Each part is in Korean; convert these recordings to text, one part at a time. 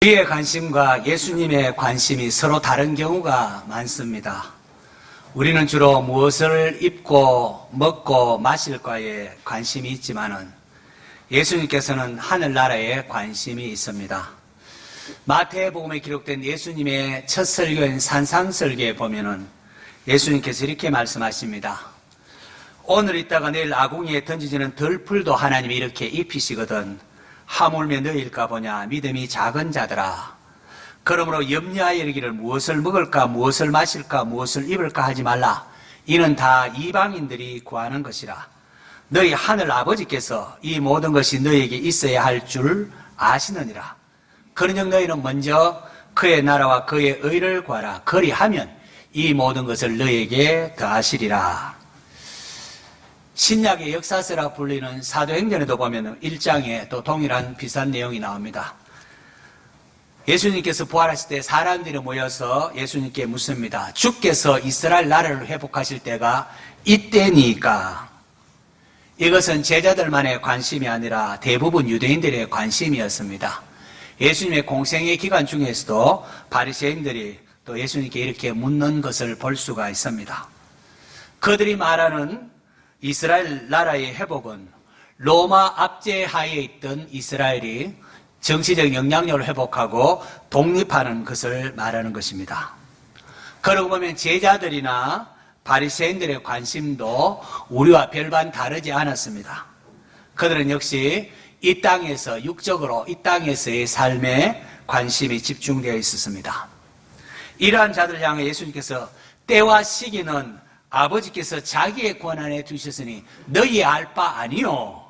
우리의 관심과 예수님의 관심이 서로 다른 경우가 많습니다. 우리는 주로 무엇을 입고 먹고 마실까에 관심이 있지만은 예수님께서는 하늘나라에 관심이 있습니다. 마태복음에 기록된 예수님의 첫 설교인 산상설교에 보면은 예수님께서 이렇게 말씀하십니다. 오늘 있다가 내일 아궁이에 던지지는 들풀도 하나님이 이렇게 입히시거든 하물며 너희일까 보냐 믿음이 작은 자들아. 그러므로 염려하여 이르기를 무엇을 먹을까 무엇을 마실까 무엇을 입을까 하지 말라. 이는 다 이방인들이 구하는 것이라. 너희 하늘 아버지께서 이 모든 것이 너희에게 있어야 할 줄 아시느니라. 그런즉 너희는 먼저 그의 나라와 그의 의를 구하라. 그리하면 이 모든 것을 너희에게 더하시리라. 신약의 역사서라 불리는 사도행전에도 보면 1장에 또 동일한 비슷한 내용이 나옵니다. 예수님께서 부활하실 때 사람들이 모여서 예수님께 묻습니다. 주께서 이스라엘 나라를 회복하실 때가 이때니까. 이것은 제자들만의 관심이 아니라 대부분 유대인들의 관심이었습니다. 예수님의 공생의 기간 중에서도 바리새인들이 또 예수님께 이렇게 묻는 것을 볼 수가 있습니다. 그들이 말하는 이스라엘 나라의 회복은 로마 압제하에 있던 이스라엘이 정치적 영향력을 회복하고 독립하는 것을 말하는 것입니다. 그러고 보면 제자들이나 바리새인들의 관심도 우리와 별반 다르지 않았습니다. 그들은 역시 이 땅에서 육적으로 이 땅에서의 삶에 관심이 집중되어 있었습니다. 이러한 자들을 향해 예수님께서 때와 시기는 아버지께서 자기의 권한에 두셨으니 너희 알 바 아니요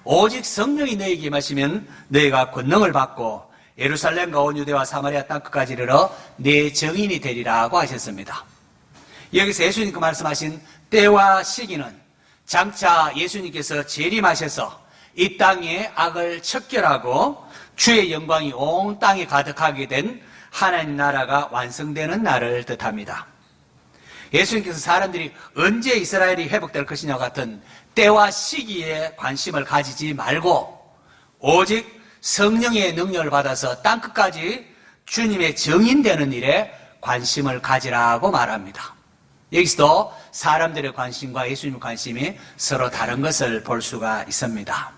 오직 성령이 너희에게 임하시면 너희가 권능을 받고 예루살렘과 온 유대와 사마리아 땅끝까지 이르러 내 증인이 되리라고 하셨습니다. 여기서 예수님께서 말씀하신 때와 시기는 장차 예수님께서 재림하셔서 이 땅에 악을 척결하고 주의 영광이 온 땅에 가득하게 된 하나님 나라가 완성되는 날을 뜻합니다. 예수님께서 사람들이 언제 이스라엘이 회복될 것이냐 같은 때와 시기에 관심을 가지지 말고 오직 성령의 능력을 받아서 땅끝까지 주님의 증인되는 일에 관심을 가지라고 말합니다. 여기서도 사람들의 관심과 예수님의 관심이 서로 다른 것을 볼 수가 있습니다.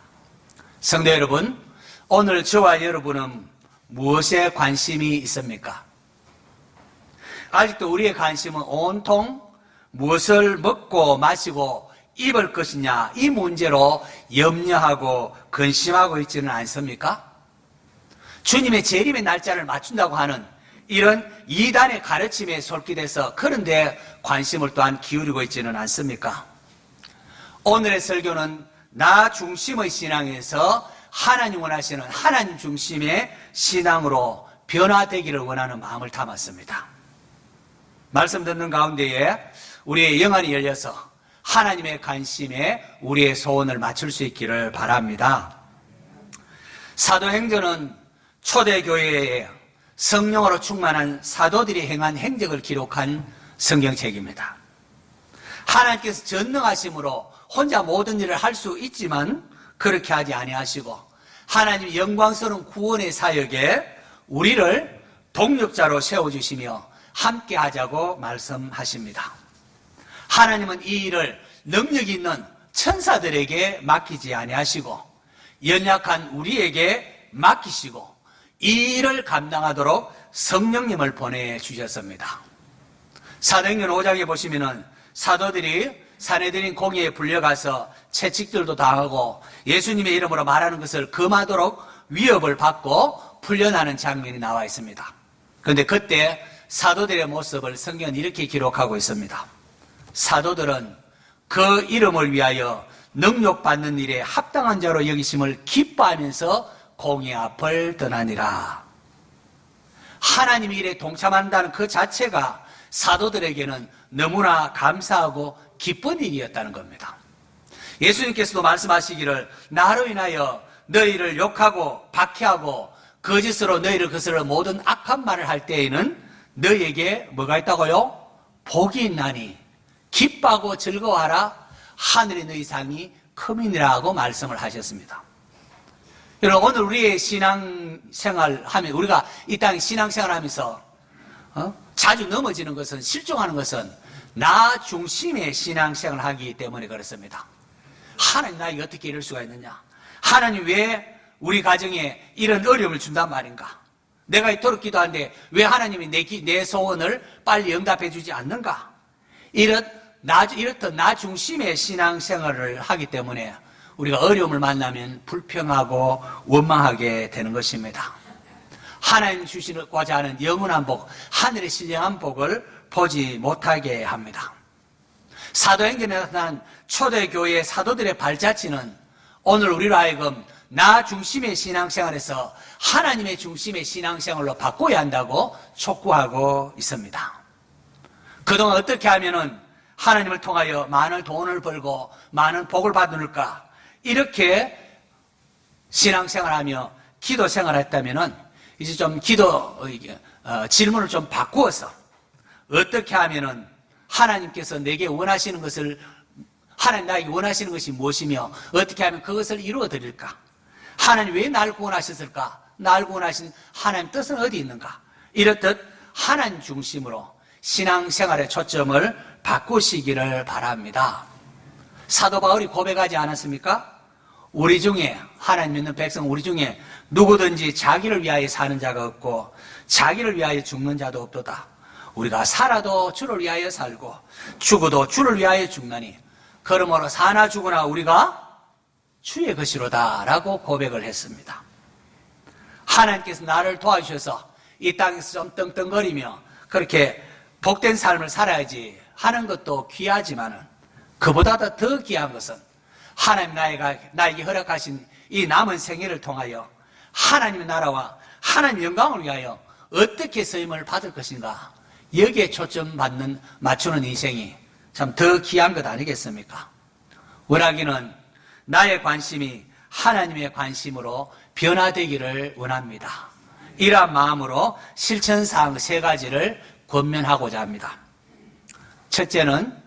성도 여러분, 오늘 저와 여러분은 무엇에 관심이 있습니까? 아직도 우리의 관심은 온통 무엇을 먹고 마시고 입을 것이냐 이 문제로 염려하고 근심하고 있지는 않습니까? 주님의 재림의 날짜를 맞춘다고 하는 이런 이단의 가르침에 솔깃해서 그런데 관심을 또한 기울이고 있지는 않습니까? 오늘의 설교는 나 중심의 신앙에서 하나님 원하시는 하나님 중심의 신앙으로 변화되기를 원하는 마음을 담았습니다. 말씀 듣는 가운데에 우리의 영안이 열려서 하나님의 관심에 우리의 소원을 맞출 수 있기를 바랍니다. 사도행전은 초대교회에 성령으로 충만한 사도들이 행한 행적을 기록한 성경책입니다. 하나님께서 전능하심으로 혼자 모든 일을 할 수 있지만 그렇게 하지 아니하시고 하나님 영광스러운 구원의 사역에 우리를 동력자로 세워주시며 함께 하자고 말씀하십니다. 하나님은 이 일을 능력 있는 천사들에게 맡기지 아니하시고 연약한 우리에게 맡기시고 이 일을 감당하도록 성령님을 보내주셨습니다. 사도행전 5장에 보시면은 사도들이 산헤드린 공회에 불려가서 채찍들도 당하고 예수님의 이름으로 말하는 것을 금하도록 위협을 받고 풀려나는 장면이 나와 있습니다. 그런데 그때 사도들의 모습을 성경은 이렇게 기록하고 있습니다. 사도들은 그 이름을 위하여 능력받는 일에 합당한 자로 여기심을 기뻐하면서 공회 앞을 떠나니라. 하나님의 일에 동참한다는 그 자체가 사도들에게는 너무나 감사하고 기쁜 일이었다는 겁니다. 예수님께서도 말씀하시기를 나로 인하여 너희를 욕하고 박해하고 거짓으로 너희를 거스르는 모든 악한 말을 할 때에는 너희에게 뭐가 있다고요? 복이 있나니 기뻐하고 즐거워하라 하늘의 너희 상이 크미니라고 말씀을 하셨습니다. 여러분, 오늘 우리의 신앙생활 하면, 우리가 이 땅에 신앙생활 하면서 자주 넘어지는 것은, 실종하는 것은 나 중심의 신앙생활을 하기 때문에 그렇습니다. 하나님 나에게 어떻게 이럴 수가 있느냐? 하나님 왜 우리 가정에 이런 어려움을 준단 말인가? 내가 이토록 기도하는데 왜 하나님이 내 소원을 빨리 응답해 주지 않는가? 이렇던 나 중심의 신앙생활을 하기 때문에 우리가 어려움을 만나면 불평하고 원망하게 되는 것입니다. 하나님 주시고자 하는 영원한 복, 하늘의 신령한 복을 보지 못하게 합니다. 사도행전에 나타난 초대교회의 사도들의 발자취는 오늘 우리로 하여금 나 중심의 신앙생활에서 하나님의 중심의 신앙생활로 바꿔야 한다고 촉구하고 있습니다. 그동안 어떻게 하면은 하나님을 통하여 많은 돈을 벌고 많은 복을 받을까? 이렇게 신앙생활하며 기도생활했다면은 이제 좀 질문을 좀 바꾸어서 어떻게 하면은 하나님께서 내게 원하시는 것을, 하나님 나에게 원하시는 것이 무엇이며 어떻게 하면 그것을 이루어 드릴까? 하나님 왜 날 구원하셨을까? 날 구원하신 하나님 뜻은 어디 있는가? 이렇듯 하나님 중심으로 신앙생활의 초점을 바꾸시기를 바랍니다. 사도 바울이 고백하지 않았습니까? 우리 중에, 하나님 믿는 백성 우리 중에 누구든지 자기를 위하여 사는 자가 없고 자기를 위하여 죽는 자도 없도다. 우리가 살아도 주를 위하여 살고 죽어도 주를 위하여 죽나니 그러므로 사나 죽으나 우리가 주의 것이로다 라고 고백을 했습니다. 하나님께서 나를 도와주셔서 이 땅에서 좀 떵떵거리며 그렇게 복된 삶을 살아야지 하는 것도 귀하지만은 그보다 더 귀한 것은 하나님 나에게 허락하신 이 남은 생애를 통하여 하나님의 나라와 하나님의 영광을 위하여 어떻게 쓰임을 받을 것인가, 여기에 초점 맞추는 인생이 참 더 귀한 것 아니겠습니까? 원하기는 나의 관심이 하나님의 관심으로 변화되기를 원합니다. 이러한 마음으로 실천사항 3가지를 권면하고자 합니다. 첫째는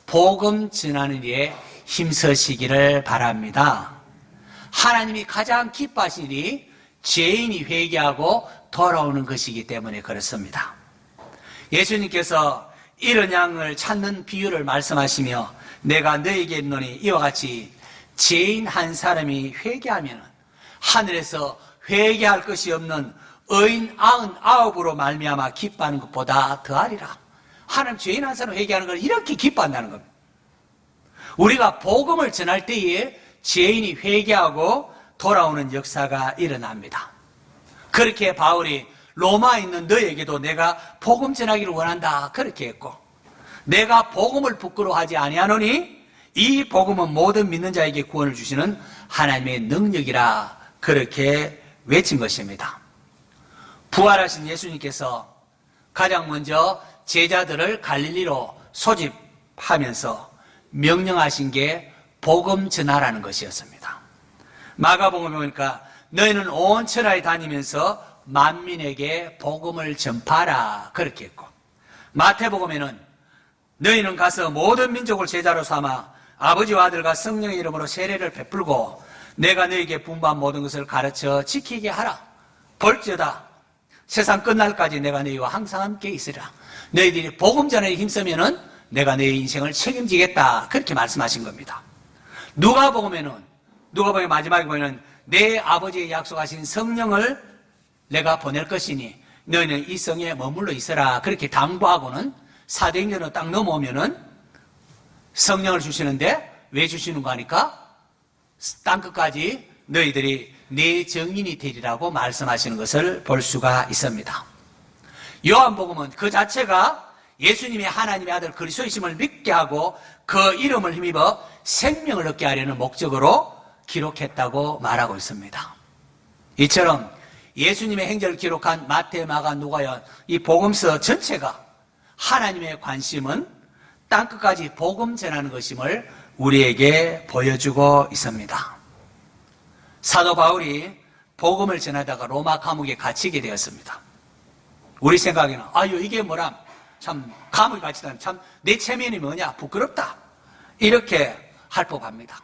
복음 전하는 일에 힘쓰시기를 바랍니다. 하나님이 가장 기뻐하신 일이 죄인이 회개하고 돌아오는 것이기 때문에 그렇습니다. 예수님께서 이런 양을 찾는 비유를 말씀하시며 내가 너에게 있노니 이와 같이 죄인 한 사람이 회개하면 하늘에서 회개할 것이 없는 의인 99으로 말미암아 기뻐하는 것보다 더하리라. 하나님 죄인 한 사람 회개하는 걸 이렇게 기뻐한다는 겁니다. 우리가 복음을 전할 때에 죄인이 회개하고 돌아오는 역사가 일어납니다. 그렇게 바울이 로마에 있는 너에게도 내가 복음 전하기를 원한다 그렇게 했고, 내가 복음을 부끄러워하지 아니하노니 이 복음은 모든 믿는 자에게 구원을 주시는 하나님의 능력이라 그렇게 외친 것입니다. 부활하신 예수님께서 가장 먼저 제자들을 갈릴리로 소집하면서 명령하신 게 복음 전하라는 것이었습니다. 마가복음에 보니까 너희는 온 천하에 다니면서 만민에게 복음을 전파하라 그렇게 했고, 마태복음에는 너희는 가서 모든 민족을 제자로 삼아 아버지와 아들과 성령의 이름으로 세례를 베풀고 내가 너희에게 분부한 모든 것을 가르쳐 지키게 하라. 볼지어다 세상 끝날까지 내가 너희와 항상 함께 있으리라. 너희들이 복음 전에 힘쓰면은 내가 너희 인생을 책임지겠다 그렇게 말씀하신 겁니다. 누가복음에 마지막에 보면 내 아버지의 약속하신 성령을 내가 보낼 것이니 너희는 이 성에 머물러 있어라 그렇게 당부하고는 사도행전으로 딱 넘어오면은 성령을 주시는데 왜 주시는 거 하니까 땅끝까지 너희들이 내 증인이 되리라고 말씀하시는 것을 볼 수가 있습니다. 요한복음은 그 자체가 예수님의 하나님의 아들 그리스도이심을 믿게 하고 그 이름을 힘입어 생명을 얻게 하려는 목적으로 기록했다고 말하고 있습니다. 이처럼 예수님의 행적을 기록한 마태, 마가, 누가요 이 복음서 전체가 하나님의 관심은 땅끝까지 복음 전하는 것임을 우리에게 보여주고 있습니다. 사도 바울이 복음을 전하다가 로마 감옥에 갇히게 되었습니다. 우리 생각에는 이게 뭐람, 참 감옥에 갇히다니 참 내 체면이 뭐냐 부끄럽다 이렇게 할 법합니다.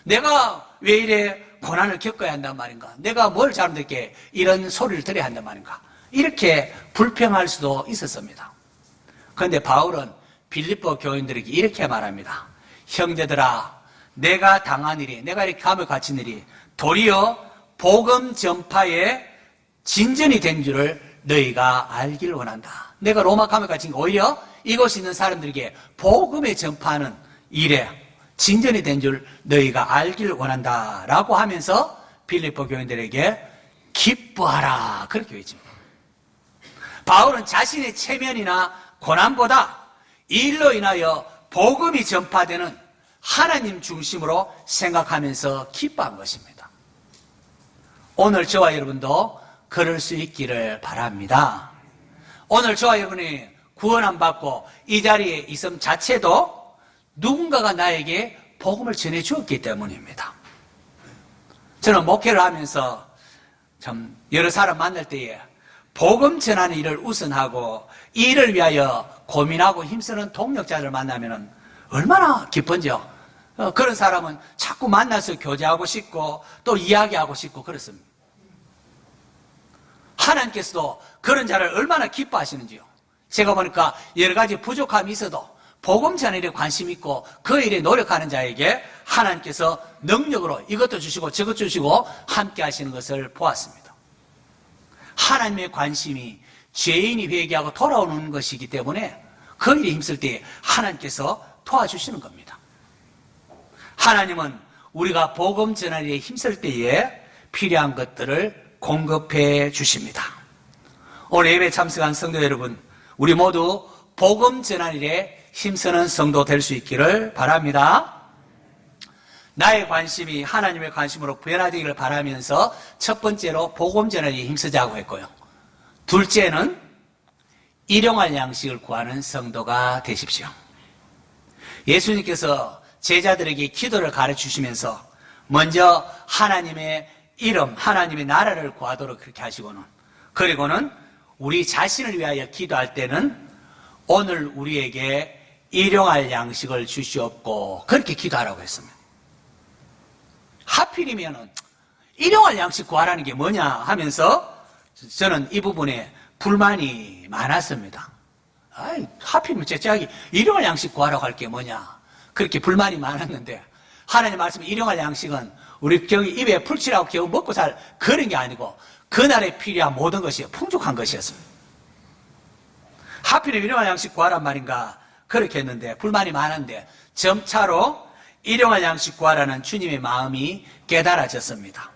내가 왜 이래 고난을 겪어야 한단 말인가? 내가 뭘 잘못했게 이런 소리를 들어야 한단 말인가? 이렇게 불평할 수도 있었습니다. 그런데 바울은 빌립보 교인들에게 이렇게 말합니다. 형제들아, 내가 당한 일이, 내가 이렇게 감옥에 갇힌 일이 도리어 복음 전파의 진전이 된 줄을 너희가 알기를 원한다. 내가 로마 감옥에 갇힌 게 오히려 이곳에 있는 사람들에게 복음의 전파하는 일에 진전이 된 줄 너희가 알기를 원한다 라고 하면서 빌립보 교인들에게 기뻐하라 그렇게 외칩니다. 바울은 자신의 체면이나 고난보다 이 일로 인하여 복음이 전파되는 하나님 중심으로 생각하면서 기뻐한 것입니다. 오늘 저와 여러분도 그럴 수 있기를 바랍니다. 오늘 저와 여러분이 구원 안 받고 이 자리에 있음 자체도 누군가가 나에게 복음을 전해 주었기 때문입니다. 저는 목회를 하면서 참 여러 사람 만날 때에 복음 전하는 일을 우선하고 이 일을 위하여 고민하고 힘쓰는 동력자들을 만나면 얼마나 기쁜지요. 그런 사람은 자꾸 만나서 교제하고 싶고 또 이야기하고 싶고 그렇습니다. 하나님께서도 그런 자를 얼마나 기뻐하시는지요. 제가 보니까 여러 가지 부족함이 있어도 복음 전하는 일에 관심 있고 그 일에 노력하는 자에게 하나님께서 능력으로 이것도 주시고 저것도 주시고 함께 하시는 것을 보았습니다. 하나님의 관심이 죄인이 회개하고 돌아오는 것이기 때문에 그 일에 힘쓸 때 하나님께서 도와주시는 겁니다. 하나님은 우리가 복음 전하는 일에 힘쓸 때에 필요한 것들을 공급해 주십니다. 오늘 예배 참석한 성도 여러분, 우리 모두 복음 전하는 일에 힘쓰는 성도 될 수 있기를 바랍니다. 나의 관심이 하나님의 관심으로 변화되기를 바라면서 첫 번째로 복음 전하는 일에 힘쓰자고 했고요. 둘째는 일용할 양식을 구하는 성도가 되십시오. 예수님께서 제자들에게 기도를 가르치시면서 먼저 하나님의 이름, 하나님의 나라를 구하도록 그렇게 하시고는 그리고는 우리 자신을 위하여 기도할 때는 오늘 우리에게 일용할 양식을 주시옵고 그렇게 기도하라고 했습니다. 하필이면 일용할 양식 구하라는 게 뭐냐 하면서 저는 이 부분에 불만이 많았습니다. 하필이면 째째하게 일용할 양식 구하라고 할 게 뭐냐 그렇게 불만이 많았는데 하나님 말씀 일용할 양식은 우리 겨우 입에 풀칠하고 겨우 먹고 살 그런 게 아니고 그날에 필요한 모든 것이 풍족한 것이었습니다. 하필이면 일용할 양식 구하란 말인가 그렇게 했는데 불만이 많은데 점차로 일용할 양식 구하라는 주님의 마음이 깨달아졌습니다.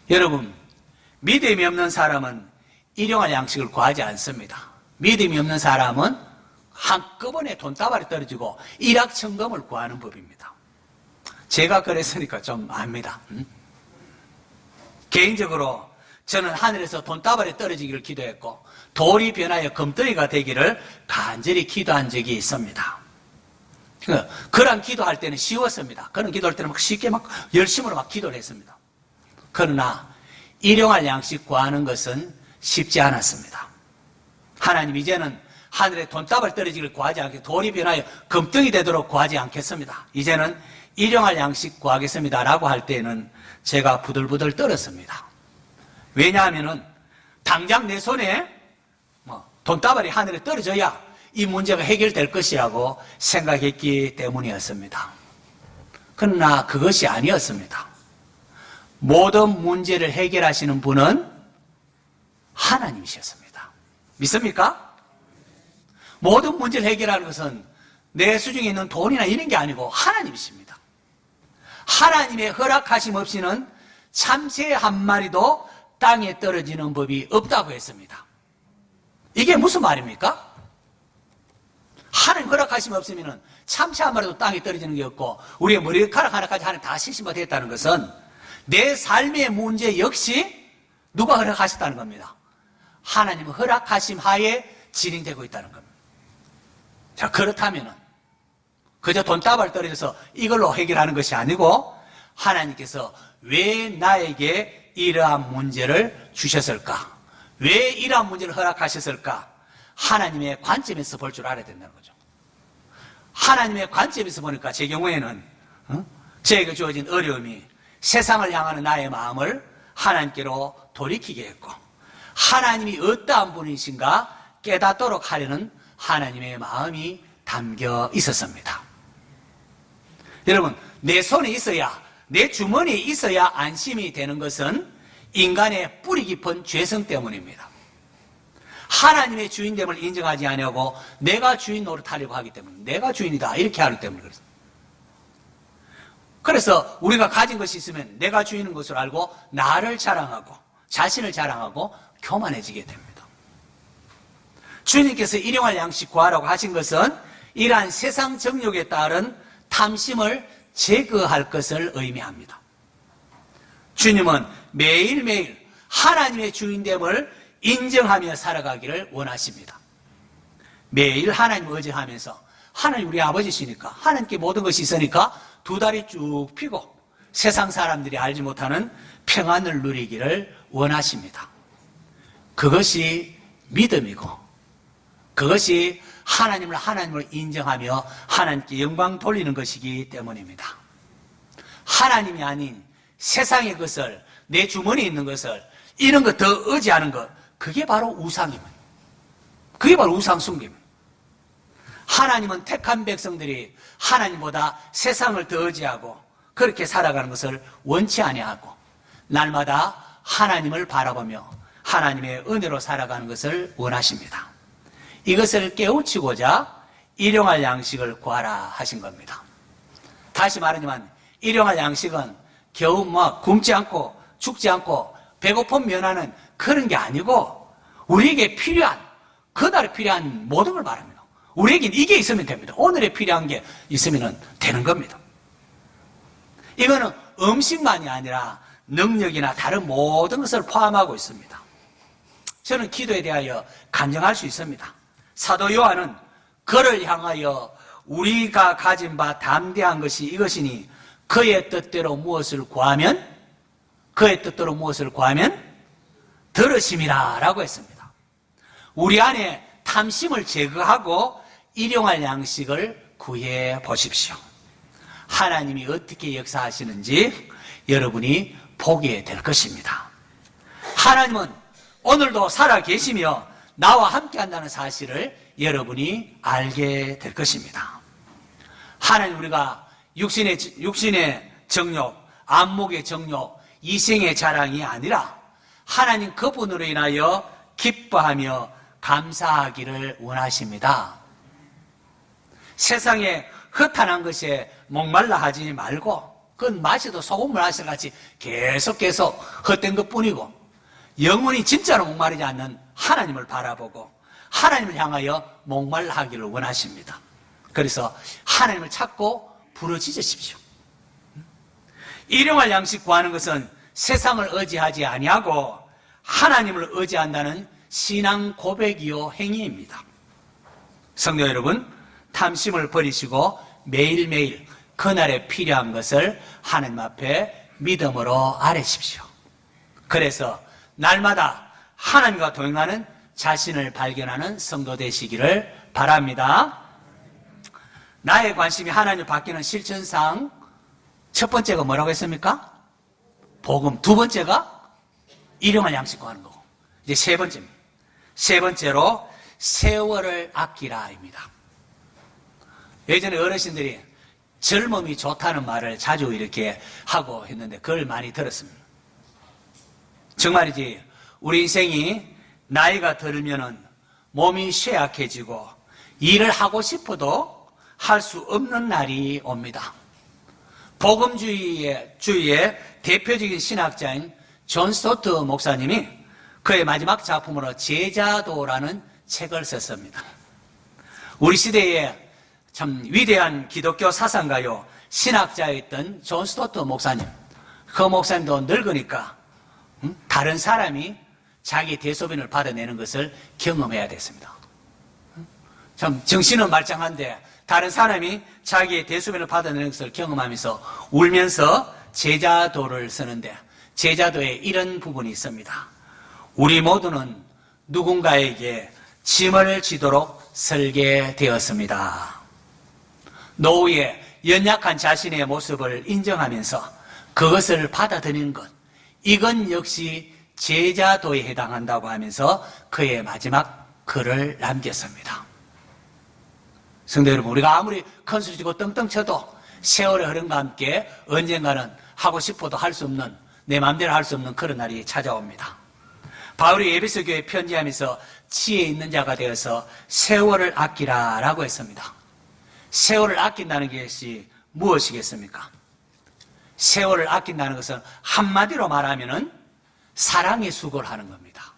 여러분, 믿음이 없는 사람은 일용할 양식을 구하지 않습니다. 믿음이 없는 사람은 한꺼번에 돈다발이 떨어지고 일확천금을 구하는 법입니다. 제가 그랬으니까 좀 압니다. 개인적으로 저는 하늘에서 돈다발이 떨어지기를 기도했고 돌이 변하여 금덩이가 되기를 간절히 기도한 적이 있습니다. 그런 기도할 때는 쉬웠습니다. 그런 기도할 때는 막 쉽게 막 열심으로 막 기도를 했습니다. 그러나 일용할 양식 구하는 것은 쉽지 않았습니다. 하나님 이제는 하늘에 돈다발 떨어지기를 구하지 않게 돌이 변하여 금덩이 되도록 구하지 않겠습니다. 이제는 일용할 양식 구하겠습니다 라고 할 때는 제가 부들부들 떨었습니다. 왜냐하면 당장 내 손에 돈다발이 하늘에 떨어져야 이 문제가 해결될 것이라고 생각했기 때문이었습니다. 그러나 그것이 아니었습니다. 모든 문제를 해결하시는 분은 하나님이셨습니다. 믿습니까? 모든 문제를 해결하는 것은 내 수중에 있는 돈이나 이런 게 아니고 하나님이십니다. 하나님의 허락하심 없이는 참새 한 마리도 땅에 떨어지는 법이 없다고 했습니다. 이게 무슨 말입니까? 하나님 허락하심 없으면 참새 한 마리도 땅에 떨어지는 게 없고 우리의 머리카락 하나까지 하나님 다 실시가 됐다는 것은 내 삶의 문제 역시 누가 허락하셨다는 겁니다. 하나님 허락하심 하에 진행되고 있다는 겁니다. 자, 그렇다면 그저 돈다발 떨어져서 이걸로 해결하는 것이 아니고 하나님께서 왜 나에게 이러한 문제를 주셨을까? 왜 이러한 문제를 허락하셨을까? 하나님의 관점에서 볼 줄 알아야 된다는 거죠. 하나님의 관점에서 보니까 제 경우에는 저에게 주어진 어려움이 세상을 향하는 나의 마음을 하나님께로 돌이키게 했고, 하나님이 어떠한 분이신가 깨닫도록 하려는 하나님의 마음이 담겨 있었습니다. 여러분, 내 손에 있어야, 내 주머니에 있어야 안심이 되는 것은 인간의 뿌리 깊은 죄성 때문입니다. 하나님의 주인됨을 인정하지 아니하고 내가 주인 노릇하려고 하기 때문에, 내가 주인이다 이렇게 하기 때문에 그렇습니다. 그래서 우리가 가진 것이 있으면 내가 주인인 것을 알고 나를 자랑하고 자신을 자랑하고 교만해지게 됩니다. 주님께서 일용할 양식 구하라고 하신 것은 이러한 세상 정욕에 따른 탐심을 제거할 것을 의미합니다. 주님은 매일매일 하나님의 주인됨을 인정하며 살아가기를 원하십니다. 매일 하나님 의지하면서, 하나님 우리 아버지시니까, 하나님께 모든 것이 있으니까 두 다리 쭉 펴고 세상 사람들이 알지 못하는 평안을 누리기를 원하십니다. 그것이 믿음이고, 그것이 하나님을 인정하며 하나님께 영광 돌리는 것이기 때문입니다. 하나님이 아닌 세상의 것을, 내 주머니에 있는 것을, 이런 것 더 의지하는 것, 그게 바로 우상입니다. 그게 바로 우상 숭배입니다. 하나님은 택한 백성들이 하나님보다 세상을 더 의지하고 그렇게 살아가는 것을 원치 아니하고 날마다 하나님을 바라보며 하나님의 은혜로 살아가는 것을 원하십니다. 이것을 깨우치고자 일용할 양식을 구하라 하신 겁니다. 다시 말하지만 일용할 양식은 겨우 굶지 않고 죽지 않고 배고픔 면하는 그런 게 아니고 우리에게 필요한, 그날에 필요한 모든 걸 말합니다. 우리에겐 이게 있으면 됩니다. 오늘에 필요한 게 있으면 되는 겁니다. 이거는 음식만이 아니라 능력이나 다른 모든 것을 포함하고 있습니다. 저는 기도에 대하여 간증할 수 있습니다. 사도 요한은 그를 향하여 우리가 가진 바 담대한 것이 이것이니 그의 뜻대로 무엇을 구하면 들으심이라 라고 했습니다. 우리 안에 탐심을 제거하고 일용할 양식을 구해 보십시오. 하나님이 어떻게 역사하시는지 여러분이 보게 될 것입니다. 하나님은 오늘도 살아 계시며 나와 함께 한다는 사실을 여러분이 알게 될 것입니다. 하나님, 우리가 육신의 정욕, 안목의 정욕, 이생의 자랑이 아니라 하나님 그분으로 인하여 기뻐하며 감사하기를 원하십니다. 세상에 허탄한 것에 목말라 하지 말고, 그건 마시도 소금물 하실같이 계속 헛된 것뿐이고, 영원히 진짜로 목마르지 않는 하나님을 바라보고 하나님을 향하여 목말라 하기를 원하십니다. 그래서 하나님을 찾고 부르짖으십시오. 일용할 양식 구하는 것은 세상을 의지하지 아니하고 하나님을 의지한다는 신앙 고백이요 행위입니다. 성도 여러분, 탐심을 버리시고 매일매일 그날에 필요한 것을 하나님 앞에 믿음으로 아뢰십시오. 그래서 날마다 하나님과 동행하는 자신을 발견하는 성도 되시기를 바랍니다. 나의 관심이 하나님을 바뀌는 실천상 첫 번째가 뭐라고 했습니까? 복음. 두 번째가 일용할 양식 구하는 거고, 이제 세 번째입니다. 세 번째로 세월을 아끼라입니다. 예전에 어르신들이 젊음이 좋다는 말을 자주 이렇게 하고 했는데 그걸 많이 들었습니다. 정말이지, 우리 인생이 나이가 들면은 몸이 쇠약해지고 일을 하고 싶어도 할 수 없는 날이 옵니다. 복음주의의 대표적인 신학자인 존 스토트 목사님이 그의 마지막 작품으로 제자도라는 책을 썼습니다. 우리 시대에 참 위대한 기독교 사상가요, 신학자였던 존 스토트 목사님, 그 목사님도 늙으니까 다른 사람이 자기 대소변을 받아내는 것을 경험해야 됐습니다. 참 정신은 말짱한데 다른 사람이 자기의 대소변을 받아내는 것을 경험하면서 울면서 제자도를 쓰는데, 제자도에 이런 부분이 있습니다. 우리 모두는 누군가에게 짐을 지도록 설계되었습니다. 노후에 연약한 자신의 모습을 인정하면서 그것을 받아들이는 것, 이건 역시 제자도에 해당한다고 하면서 그의 마지막 글을 남겼습니다. 성도 여러분, 우리가 아무리 큰소리 치고 떵떵 쳐도 세월의 흐름과 함께 언젠가는 하고 싶어도 할 수 없는, 내 마음대로 할 수 없는 그런 날이 찾아옵니다. 바울이 에베소 교회에 편지하면서 지혜 있는 자가 되어서 세월을 아끼라라고 했습니다. 세월을 아낀다는 것이 무엇이겠습니까? 세월을 아낀다는 것은 한마디로 말하면은 사랑의 수고를 하는 겁니다.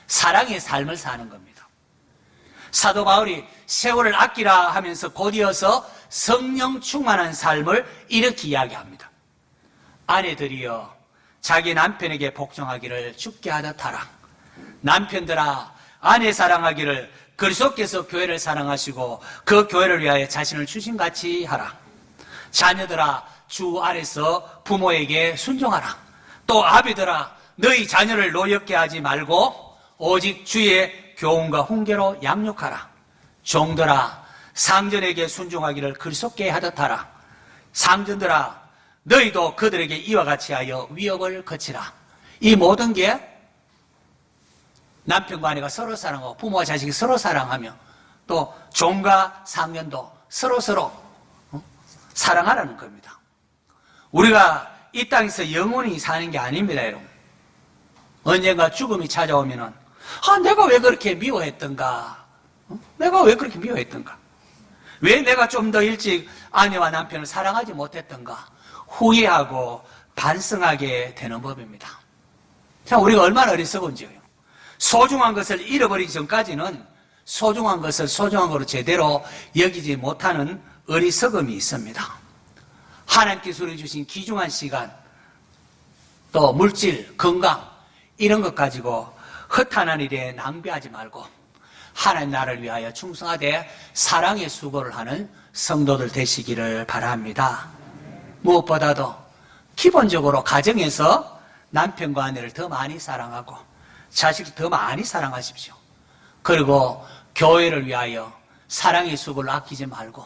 사랑의 삶을 사는 겁니다. 사도 바울이 세월을 아끼라 하면서 곧이어서 성령 충만한 삶을 이렇게 이야기합니다. 아내들이여 자기 남편에게 복종하기를 주께 하듯 하라. 남편들아 아내 사랑하기를 그리스도께서 교회를 사랑하시고 그 교회를 위하여 자신을 주신같이 하라. 자녀들아 주 안에서 부모에게 순종하라. 또 아비들아 너희 자녀를 노엽게 하지 말고 오직 주의 교훈과 훈계로 양육하라. 종들아 상전에게 순종하기를 그리스도께 하듯 하라. 상전들아 너희도 그들에게 이와 같이 하여 위협을 거치라. 이 모든 게 남편과 아내가 서로 사랑하고 부모와 자식이 서로 사랑하며 또 종과 상전도 서로 사랑하라는 겁니다. 우리가 이 땅에서 영원히 사는 게 아닙니다, 여러분. 언젠가 죽음이 찾아오면은 내가 왜 그렇게 미워했던가? 내가 왜 그렇게 미워했던가? 왜 내가 좀 더 일찍 아내와 남편을 사랑하지 못했던가? 후회하고 반성하게 되는 법입니다. 자, 우리가 얼마나 어리석은지요. 소중한 것을 잃어버리기 전까지는 소중한 것을 소중한 것으로 제대로 여기지 못하는 어리석음이 있습니다. 하나님께서 우리 주신 귀중한 시간, 또 물질, 건강 이런 것 가지고 허탄한 일에 낭비하지 말고 하나님 나라를 위하여 충성하되 사랑의 수고를 하는 성도들 되시기를 바랍니다. 무엇보다도 기본적으로 가정에서 남편과 아내를 더 많이 사랑하고 자식을 더 많이 사랑하십시오. 그리고 교회를 위하여 사랑의 수고를 아끼지 말고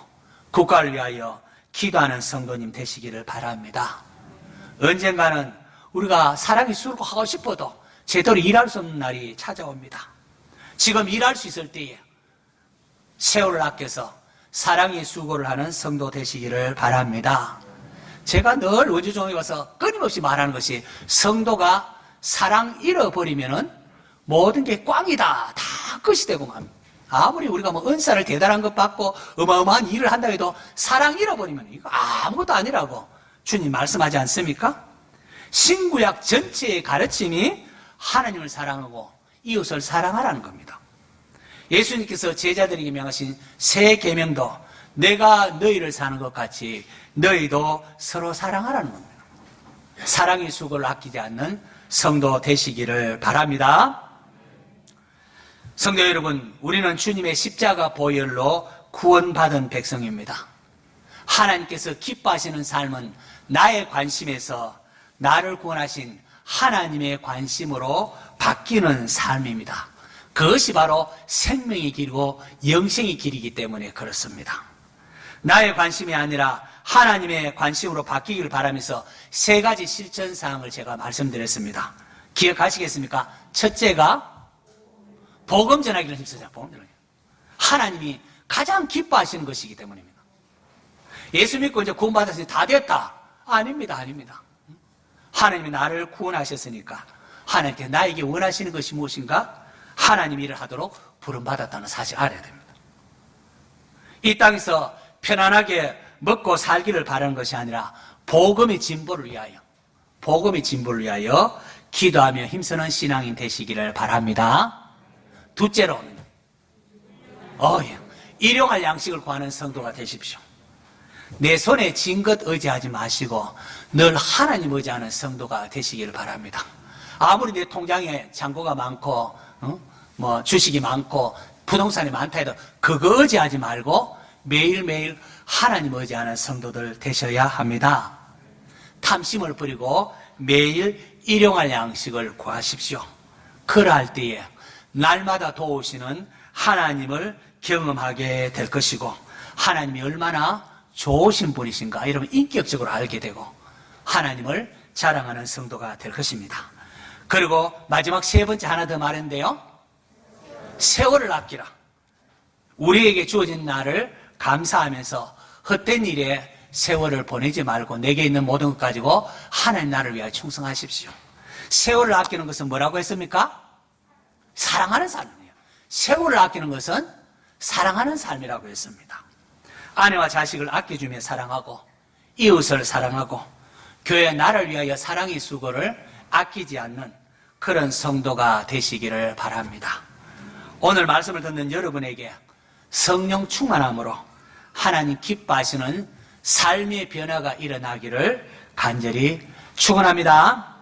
국가를 위하여 기도하는 성도님 되시기를 바랍니다. 언젠가는 우리가 사랑의 수고를 하고 싶어도 제대로 일할 수 없는 날이 찾아옵니다. 지금 일할 수 있을 때에 세월을 아껴서 사랑의 수고를 하는 성도 되시기를 바랍니다. 제가 늘 원주종에 와서 끊임없이 말하는 것이 성도가 사랑 잃어버리면은 모든 게 꽝이다. 다 끝이 되고 맙니다. 아무리 우리가 뭐 은사를 대단한 것 받고 어마어마한 일을 한다 해도 사랑 잃어버리면 이거 아무것도 아니라고 주님 말씀하지 않습니까? 신구약 전체의 가르침이 하나님을 사랑하고 이웃을 사랑하라는 겁니다. 예수님께서 제자들에게 명하신 새 계명도 내가 너희를 사는 것 같이 너희도 서로 사랑하라는 겁니다. 사랑의 수고를 아끼지 않는 성도 되시기를 바랍니다. 성도 여러분, 우리는 주님의 십자가 보혈로 구원받은 백성입니다. 하나님께서 기뻐하시는 삶은 나의 관심에서 나를 구원하신 하나님의 관심으로 바뀌는 삶입니다. 그것이 바로 생명의 길이고 영생의 길이기 때문에 그렇습니다. 나의 관심이 아니라 하나님의 관심으로 바뀌기를 바라면서 세 가지 실천사항을 제가 말씀드렸습니다. 기억하시겠습니까? 첫째가 복음 전하기를 힘쓰자. 복음 전하기. 하나님이 가장 기뻐하시는 것이기 때문입니다. 예수 믿고 이제 구원받았으니 다 됐다. 아닙니다. 하나님이 나를 구원하셨으니까 하나님께 나에게 원하시는 것이 무엇인가? 하나님 일을 하도록 부름받았다는 사실을 알아야 됩니다. 이 땅에서 편안하게 먹고 살기를 바라는 것이 아니라 복음의 진보를 위하여 기도하며 힘쓰는 신앙인 되시기를 바랍니다. 둘째로는 일용할 양식을 구하는 성도가 되십시오. 내 손에 쥔 것 의지하지 마시고 늘 하나님 의지하는 성도가 되시기를 바랍니다. 아무리 내 통장에 잔고가 많고 주식이 많고 부동산이 많다 해도 그거 의지하지 말고 매일매일 하나님 의지하는 성도들 되셔야 합니다. 탐심을 버리고 매일 일용할 양식을 구하십시오. 그러할 때에 날마다 도우시는 하나님을 경험하게 될 것이고 하나님이 얼마나 좋으신 분이신가 이러면 인격적으로 알게 되고 하나님을 자랑하는 성도가 될 것입니다. 그리고 마지막 세 번째 하나 더 말했는데요. 세월을 아끼라. 우리에게 주어진 날을 감사하면서 헛된 일에 세월을 보내지 말고 내게 있는 모든 것 가지고 하나님 나라를 위하여 충성하십시오. 세월을 아끼는 것은 뭐라고 했습니까? 사랑하는 삶이에요. 세월을 아끼는 것은 사랑하는 삶이라고 했습니다. 아내와 자식을 아껴주며 사랑하고 이웃을 사랑하고 교회 나라를 위하여 사랑의 수고를 아끼지 않는 그런 성도가 되시기를 바랍니다. 오늘 말씀을 듣는 여러분에게 성령 충만함으로 하나님 기뻐하시는 삶의 변화가 일어나기를 간절히 축원합니다.